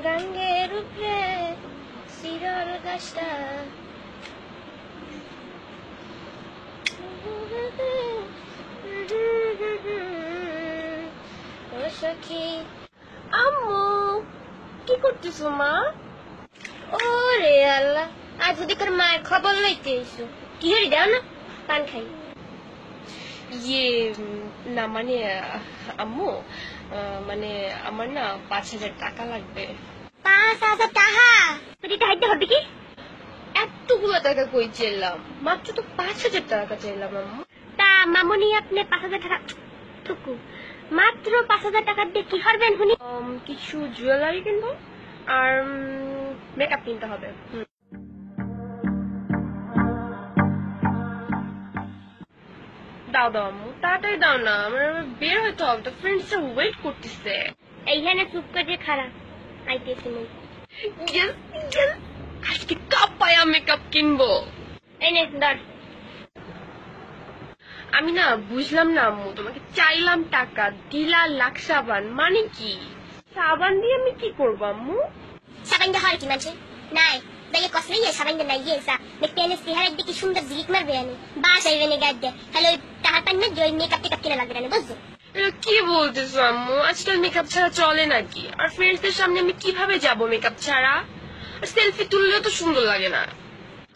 গাঙ্গের উপরে শিরল গাছটা ও সখী। আম্মু কি করতেছো মা? ওরে আল্লাহ, আজ যদি তোর মায়ের খবর লইতে এসো। কি হরি দাও না, পান খাই। ইয়ে না মানে আম্মু মানে আমার না 5,000 টাকা লাগবে। 5,000 টাকা? দিতে হবে কি? এতগুলো টাকা কই চাইলাম? মাত্র তো 5,000 টাকা চাইলাম আম্মু। তা মামুনি আপনি 5,000 টাকা টুকু মাত্র 5,000 টাকা দিয়ে কি করবেন শুনি? কিছু জুয়েলারি কিনবো আর মেকআপ কিনতে হবে। দাও দাও আম্মু, তাড়াতাড়ি দাও না, আমার বের হইতে হবে, তো ফ্রেন্ডসরা ওয়েট করতেছে। এইখানে চুপ করে খারাপ আইতেছি মই। আজকে কাপায়া মেকআপ কিনবো। এই নে ধর। আমি না বুঝলাম না আম্মু, তোমাকে চাইলাম টাকা, দিলা লাখ সাবান, মানে কি? সাবান দিয়ে আমি কি করবো আম্মু? সাবান দিয়ে হয় কি মানছে? নাই দেখে কসলে ইয়ে সাবান দিয়ে নাই ইয়ে সা দেখতে এনে চেহারা দেখি সুন্দর জিলিক মারবে আনি বাস আইবে নে গাড়ি দিয়ে হ্যালো টাকা পান না জয় মেকআপ টেকআপ কিনে লাগবে না বুঝছো? এটা কি বলতেছো আম্মু? আজকাল মেকআপ ছাড়া চলে নাকি? আর ফ্রেন্ডসদের সামনে আমি কিভাবে যাবো মেকআপ ছাড়া? আর সেলফি তুললেও তো সুন্দর লাগে না।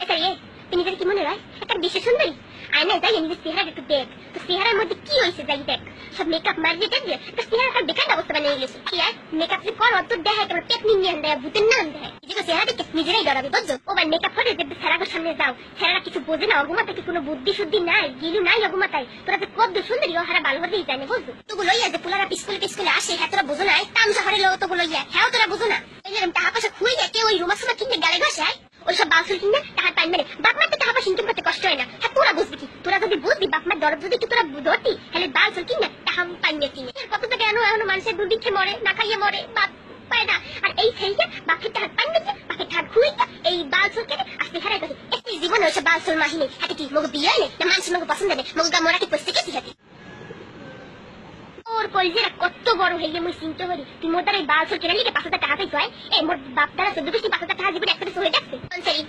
এটা ইয়ে তুমি কি মনে হয় একটা বিশেষ সুন্দরী আয়না যাই নিজের চেহারা একটু দেখ, তো চেহারার মধ্যে কি হয়েছে যাই দেখ, সব মেকআপ মারিয়ে দেখবে একটা চেহারা বেকার অবস্থা বানিয়ে গেছে। কি আর মেকআপ যে করো তো দেখায় তোমার পেট নিয়ে দেয়, ভূতের নাম দেয়, নিজেকে চেহারা দেখে নিজেরাই ডরাবে বুঝছো? ও ভাই মেকআপ করে দেখবে চেহারার সামনে যাও, চেহারা কিছু বোঝে না, অগুমাতা কি কোনো বুদ্ধি শুদ্ধি নাই, গিলু নাই অগুমাতায়, তোরা যে কত সুন্দরী ও হারা ভালো হতেই জানে বুঝছো? তোগুলো ইয়া যে পুলারা পিস্কুলে আসে হ্যাঁ তোরা বোঝো না, তামসা হারে লো তোগুলো ইয়া হ্যাঁ তোরা বোঝো না। এরকম টাকা পয়সা খুঁয়ে যায় কেউ ওই রুমা সুমা কিনতে গালে ঘষায় ওইসব বাউসুল কিনে টাকা পাই মেরে বাপ মারতে টাকা পয়সা ইনকাম করতে কষ্ট হয় না। হ্যাঁ তোরা বুঝবি কি, তোরা যদি বুঝবি বাপ মার দরদ যদি তোরা ধরতি তাহলে বাউসুল কিনে টাকা পাই মেরে কিনে কত তো কেন এখন মানুষের দুধ খেয়ে মরে না খাইয়ে মরে বাপ পায় না। আর এই সেইটা বাপের টাকা পাই মেরে বাপের টাকা খুঁয়ে এই বাউসুল কেটে আসতে হারাই গেছে। একটি জীবনে ওইসব বাউসুল মাহিনী হাতে কি মগু বিয়ে নেই না মানুষ মগু পছন্দ নেই মগু গা মোরা কি পড়তে গেছি হাতে ওর কলজেরা কত বড় হয়ে মুই চিন্তা করি তুই মোর দ্বারা এই বাউসুল কেনার লিগে 5,000 টাকা পাইছ হয় এই মোর বাপ দ্বারা 14 টাকা জীবনে একটা হয়ে যাচ্ছে সরি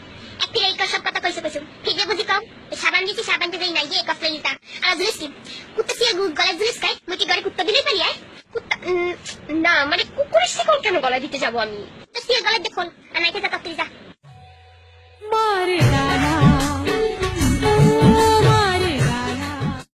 একটি এই সব কথা কইছো ঠিক বুঝি কম সাবান দিছি সাবান দিয়ে নাই ইয়ে কফলে দিতা আর জুলিস কি কুত্তা সিয়া গলায় জুলিস খাই মুই কি ঘরে কুত্তা দিলেই পারি কুত্তা না মানে কুকুরের শিকল কেন গলায় দিতে যাবো আমি? তো সিয়া গলায় দেখুন